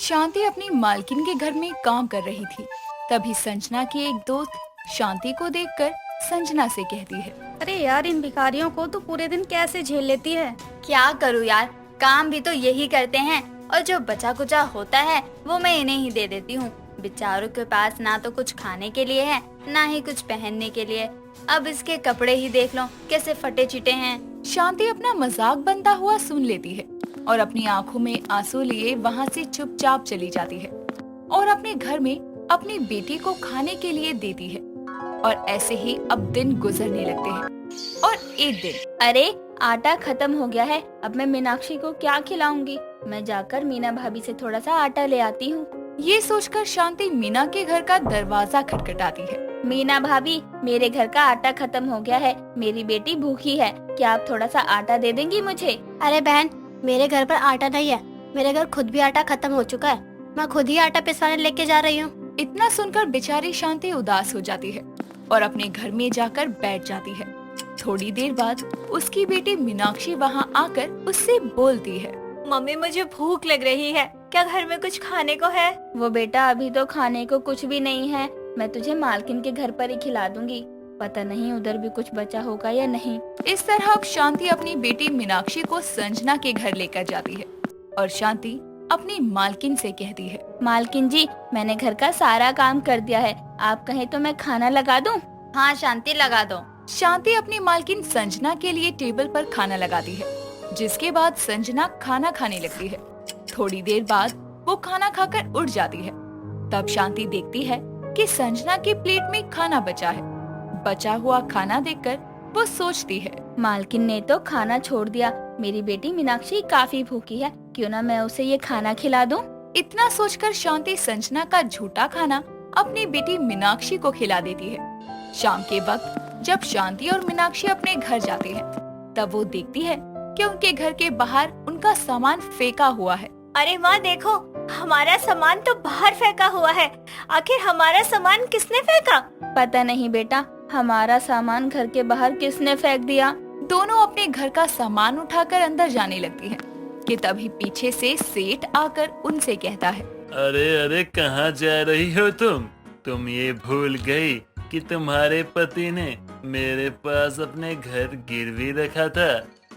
शांति अपनी मालकिन के घर में काम कर रही थी। तभी संजना की एक दोस्त शांति को देखकर संजना से कहती है, अरे यार, इन भिखारियों को तो पूरे दिन कैसे झेल लेती है। क्या करूँ यार, काम भी तो यही करते हैं और जो बचा कुचा होता है वो मैं इन्हें ही दे देती हूँ। बेचारों के पास ना तो कुछ खाने के लिए है, ना ही कुछ पहनने के लिए। अब इसके कपड़े ही देख लो कैसे फटे चिटे हैं। शांति अपना मजाक बनता हुआ सुन लेती है और अपनी आंखों में आंसू लिए वहाँ से चुपचाप चली जाती है और अपने घर में अपनी बेटी को खाने के लिए देती है। और ऐसे ही अब दिन गुजरने लगते हैं। और एक दिन, अरे आटा खत्म हो गया है, अब मैं मीनाक्षी को क्या खिलाऊंगी। मैं जाकर मीना भाभी से थोड़ा सा आटा ले आती हूँ। ये सोचकर शांति मीना के घर का दरवाजा खटखटाती है। मीना भाभी, मेरे घर का आटा खत्म हो गया है, मेरी बेटी भूखी है, क्या आप थोड़ा सा आटा दे देंगी मुझे। अरे बहन, मेरे घर पर आटा नहीं है, मेरे घर खुद भी आटा खत्म हो चुका है, मैं खुद ही आटा पिसवाने लेके जा रही हूँ। इतना सुनकर बेचारी शांति उदास हो जाती है और अपने घर में जाकर बैठ जाती है। थोड़ी देर बाद उसकी बेटी मीनाक्षी वहाँ आकर उससे बोलती है, मम्मी मुझे भूख लग रही है, क्या घर में कुछ खाने को है? वो बेटा, अभी तो खाने को कुछ भी नहीं है, मैं तुझे मालकिन के घर पर ही खिला दूंगी, पता नहीं उधर भी कुछ बचा होगा या नहीं। इस तरह अब शांति अपनी बेटी मीनाक्षी को संजना के घर लेकर जाती है और शांति अपनी मालकिन से कहती है, मालकिन जी, मैंने घर का सारा काम कर दिया है, आप कहें तो मैं खाना लगा दूं? हाँ शांति, लगा दो। शांति अपनी मालकिन संजना के लिए टेबल पर खाना लगाती है, जिसके बाद संजना खाना खाने लगती है। थोड़ी देर बाद वो खाना खाकर उठ जाती है। तब शांति देखती है कि संजना के प्लेट में खाना बचा है। बचा हुआ खाना देखकर वो सोचती है, मालकिन ने तो खाना छोड़ दिया, मेरी बेटी मीनाक्षी काफी भूखी है, क्यों ना मैं उसे ये खाना खिला दूं। इतना सोचकर शांति संजना का झूठा खाना अपनी बेटी मीनाक्षी को खिला देती है। शाम के वक्त जब शांति और मीनाक्षी अपने घर जाती है, तब वो देखती है कि उनके घर के बाहर उनका सामान फेंका हुआ है। अरे माँ देखो, हमारा सामान तो बाहर फेंका हुआ है, आखिर हमारा सामान किसने फेंका? पता नहीं बेटा, हमारा सामान घर के बाहर किसने फेंक दिया। दोनों अपने घर का सामान उठाकर अंदर जाने लगती हैं कि तभी पीछे से सेठ आकर उनसे कहता है, अरे अरे, कहाँ जा रही हो तुम ये भूल गई कि तुम्हारे पति ने मेरे पास अपने घर गिरवी रखा था।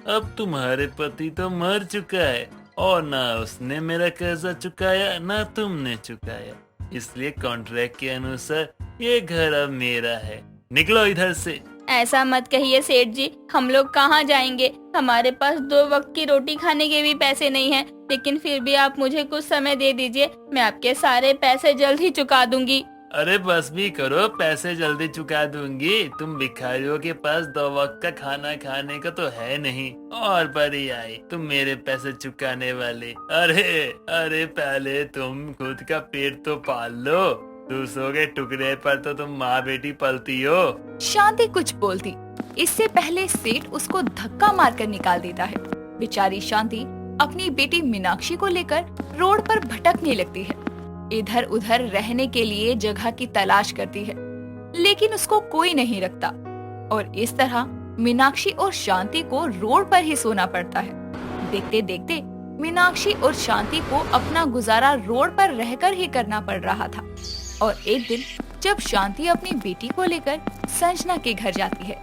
अब तुम्हारे पति तो मर चुका है और ना उसने मेरा कर्जा चुकाया ना तुमने चुकाया, इसलिए कॉन्ट्रैक्ट के अनुसार ये घर अब मेरा है, निकलो इधर से। ऐसा मत कहिए सेठ जी, हम लोग कहाँ जाएंगे, हमारे पास 2 वक्त की रोटी खाने के भी पैसे नहीं हैं, लेकिन फिर भी आप मुझे कुछ समय दे दीजिए, मैं आपके सारे पैसे जल्द ही चुका दूंगी। अरे बस भी करो, पैसे जल्दी चुका दूंगी। तुम भिखारियों के पास 2 वक्त का खाना खाने का तो है नहीं, और बड़ी आई तुम मेरे पैसे चुकाने वाले। अरे अरे, पहले तुम खुद का पेट तो पाल लो, दूसरों के टुकड़े पर तो तुम माँ बेटी पलती हो। शांति कुछ बोलती, इससे पहले सेठ उसको धक्का मारकर निकाल देता है। बेचारी शांति अपनी बेटी मीनाक्षी को लेकर रोड पर भटकने लगती है, इधर उधर रहने के लिए जगह की तलाश करती है, लेकिन उसको कोई नहीं रखता और इस तरह मीनाक्षी और शांति को रोड पर ही सोना पड़ता है। देखते देखते मीनाक्षी और शांति को अपना गुजारा रोड पर रहकर ही करना पड़ रहा था। और एक दिन जब शांति अपनी बेटी को लेकर संजना के घर जाती है,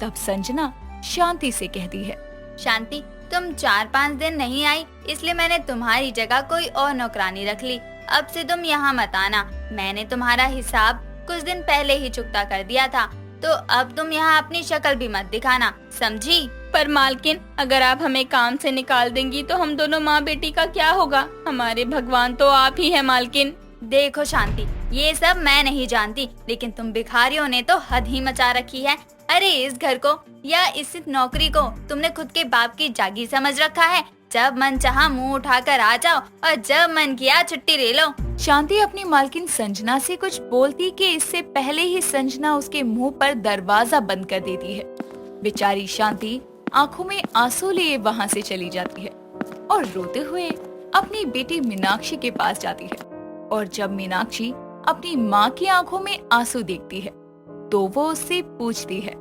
तब संजना शांति से कहती है, शांति, तुम 4-5 दिन नहीं आई, इसलिए मैंने तुम्हारी जगह कोई और नौकरानी रख ली। अब से तुम यहाँ मत आना, मैंने तुम्हारा हिसाब कुछ दिन पहले ही चुकता कर दिया था, तो अब तुम यहाँ अपनी शक्ल भी मत दिखाना, समझी? पर मालकिन, अगर आप हमें काम से निकाल देंगी तो हम दोनों माँ बेटी का क्या होगा, हमारे भगवान तो आप ही है मालकिन। देखो शांति, ये सब मैं नहीं जानती, लेकिन तुम भिखारियों ने तो हद ही मचा रखी है। अरे इस घर को या इस नौकरी को तुमने खुद के बाप की जागीर समझ रखा है, जब मन चाहा मुंह उठाकर आ जाओ और जब मन किया छुट्टी ले लो। शांति अपनी मालकिन संजना से कुछ बोलती कि इससे पहले ही संजना उसके मुंह पर दरवाजा बंद कर देती है। बेचारी शांति आंखों में आंसू लिए वहाँ से चली जाती है और रोते हुए अपनी बेटी मीनाक्षी के पास जाती है। और जब मीनाक्षी अपनी माँ की आंखों में आंसू देखती है, तो वो उससे पूछती है,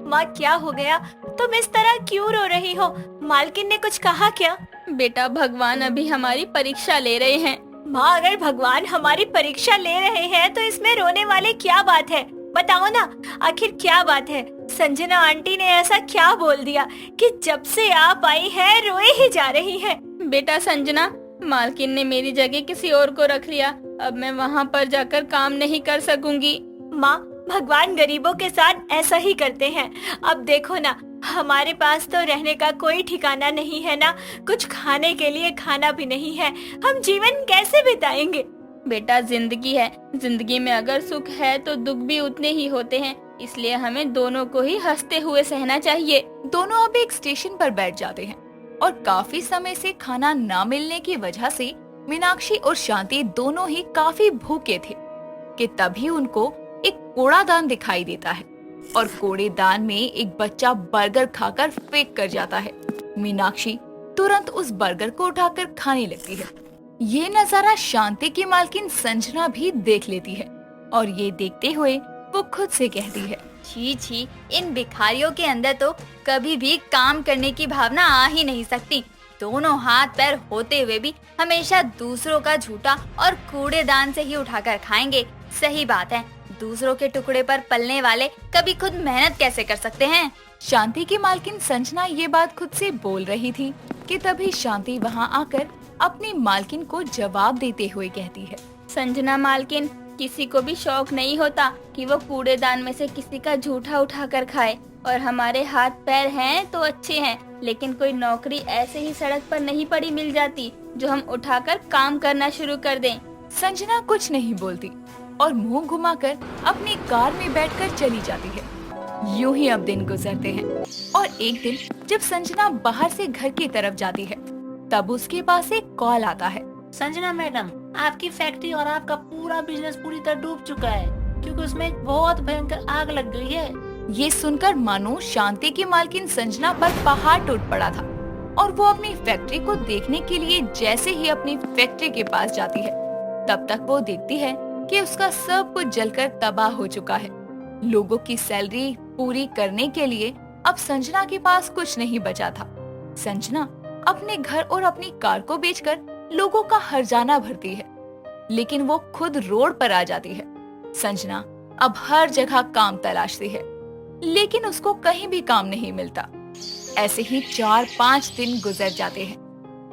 माँ क्या हो गया, तुम इस तरह क्यों रो रही हो? मालकिन ने कुछ कहा क्या? बेटा, भगवान अभी हमारी परीक्षा ले रहे हैं, माँ, अगर भगवान हमारी परीक्षा ले रहे हैं तो इसमें रोने वाली क्या बात है? बताओ ना, आखिर क्या बात है? संजना आंटी ने ऐसा क्या बोल दिया कि जब से आप आई है रोए ही जा रही है? बेटा संजना, मालकिन ने मेरी जगह किसी और को रख लिया। अब मैं वहाँ पर जाकर काम नहीं कर सकूंगी। माँ, भगवान गरीबों के साथ ऐसा ही करते हैं। अब देखो ना, हमारे पास तो रहने का कोई ठिकाना नहीं है ना, कुछ खाने के लिए खाना भी नहीं है। हम जीवन कैसे बिताएंगे? बेटा जिंदगी है, जिंदगी में अगर सुख है तो दुख भी उतने ही होते हैं, इसलिए हमें दोनों को ही हंसते हुए सहना चाहिए। दोनों अब एक स्टेशन पर बैठ जाते हैं और काफी समय से खाना न मिलने की वजह से मीनाक्षी और शांति दोनों ही काफी भूखे थे कि तभी उनको एक कूड़ादान दिखाई देता है और कूड़ेदान में एक बच्चा बर्गर खाकर फेंक कर जाता है। मीनाक्षी तुरंत उस बर्गर को उठाकर खाने लगती है। ये नजारा शांति की मालकिन संजना भी देख लेती है और ये देखते हुए वो खुद से कहती है, छी छी, इन भिखारियों के अंदर तो कभी भी काम करने की भावना आ ही नहीं सकती। दोनों हाथ पैर होते हुए भी हमेशा दूसरों का झूठा और कूड़ेदान से ही उठाकर खाएंगे। सही बात है, दूसरों के टुकड़े पर पलने वाले कभी खुद मेहनत कैसे कर सकते हैं? शांति की मालकिन संजना ये बात खुद से बोल रही थी कि तभी शांति वहाँ आकर अपनी मालकिन को जवाब देते हुए कहती है, संजना मालकिन, किसी को भी शौक नहीं होता कि वो कूड़ेदान में से किसी का झूठा उठाकर खाए, और हमारे हाथ पैर हैं तो अच्छे हैं, लेकिन कोई नौकरी ऐसे ही सड़क पर नहीं पड़ी मिल जाती जो हम उठाकर काम करना शुरू कर दें। संजना कुछ नहीं बोलती और मुंह घुमाकर अपनी कार में बैठकर चली जाती है। यूं ही अब दिन गुजरते हैं और एक दिन जब संजना बाहर से घर की तरफ जाती है तब उसके पास एक कॉल आता है। संजना मैडम, आपकी फैक्ट्री और आपका पूरा बिजनेस पूरी तरह डूब चुका है क्योंकि उसमें एक बहुत भयंकर आग लग गई है। ये सुनकर मानो शांति की मालकिन संजना पर पहाड़ टूट पड़ा था और वो अपनी फैक्ट्री को देखने के लिए जैसे ही अपनी फैक्ट्री के पास जाती है तब तक वो देखती है कि उसका सब कुछ जलकर तबाह हो चुका है। लोगों की सैलरी पूरी करने के लिए अब संजना के पास कुछ नहीं बचा था। संजना अपने घर और अपनी कार को बेचकर लोगों का हर्जाना भरती है, लेकिन वो खुद रोड पर आ जाती है। संजना अब हर जगह काम तलाशती है, लेकिन उसको कहीं भी काम नहीं मिलता। ऐसे ही 4-5 दिन गुजर जाते हैं।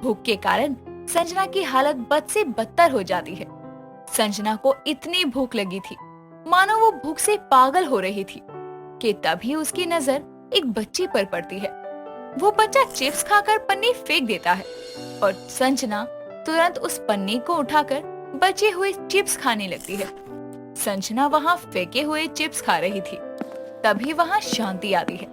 भूख के कारण संजना की हालत बद से बदतर हो जाती है। संजना को इतनी भूख लगी थी मानो वो भूख से पागल हो रही थी कि तभी उसकी नजर एक बच्ची पर पड़ती है। वो बच्चा चिप्स खाकर पन्नी फेंक देता है और संजना तुरंत उस पन्नी को उठाकर बचे हुए चिप्स खाने लगती है। संजना वहाँ फेंके हुए चिप्स खा रही थी, तभी वहाँ शांति आती है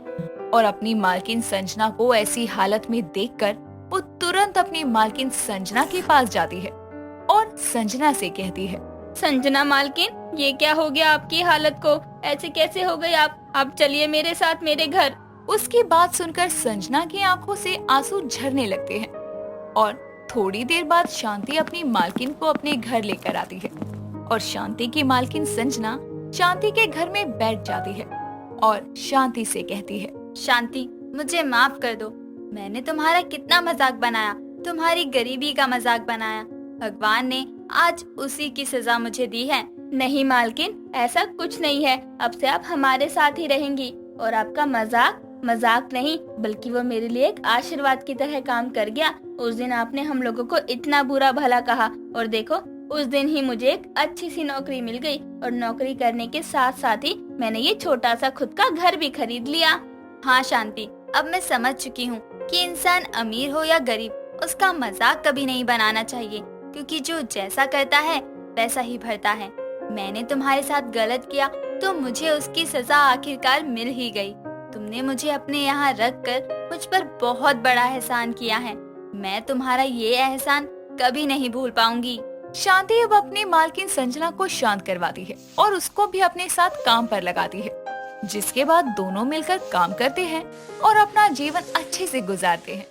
और अपनी मालकिन संजना को ऐसी हालत में देखकर वो तुरंत अपनी मालकिन संजना के पास जाती है और संजना से कहती है, संजना मालकिन, ये क्या हो गया आपकी हालत को? ऐसे कैसे हो गई आप चलिए मेरे साथ मेरे घर। उसकी बात सुनकर संजना की आंखों से आंसू झरने लगते हैं और थोड़ी देर बाद शांति अपनी मालकिन को अपने घर लेकर आती है और शांति की मालकिन संजना शांति के घर में बैठ जाती है और शांति से कहती है, शांति, मुझे माफ कर दो। मैंने तुम्हारा कितना मजाक बनाया, तुम्हारी गरीबी का मजाक बनाया। भगवान ने आज उसी की सजा मुझे दी है। नहीं मालकिन, ऐसा कुछ नहीं है। अब से आप हमारे साथ ही रहेंगी और आपका मजाक नहीं बल्कि वो मेरे लिए एक आशीर्वाद की तरह काम कर गया। उस दिन आपने हम लोगों को इतना बुरा भला कहा और देखो उस दिन ही मुझे एक अच्छी सी नौकरी मिल गई और नौकरी करने के साथ साथ ही मैंने ये छोटा सा खुद का घर भी खरीद लिया। हाँ शांति, अब मैं समझ चुकी हूँ कि इंसान अमीर हो या गरीब उसका मजाक कभी नहीं बनाना चाहिए, क्योंकि जो जैसा करता है वैसा ही भरता है। मैंने तुम्हारे साथ गलत किया तो मुझे उसकी सजा आखिरकार मिल ही गई। तुमने मुझे अपने यहाँ रख कर मुझ पर बहुत बड़ा एहसान किया है। मैं तुम्हारा ये एहसान कभी नहीं भूल पाऊंगी। शांति अब अपनी मालकिन संजना को शांत करवाती है और उसको भी अपने साथ काम पर लगाती है, जिसके बाद दोनों मिलकर काम करते हैं और अपना जीवन अच्छे से गुजारते हैं।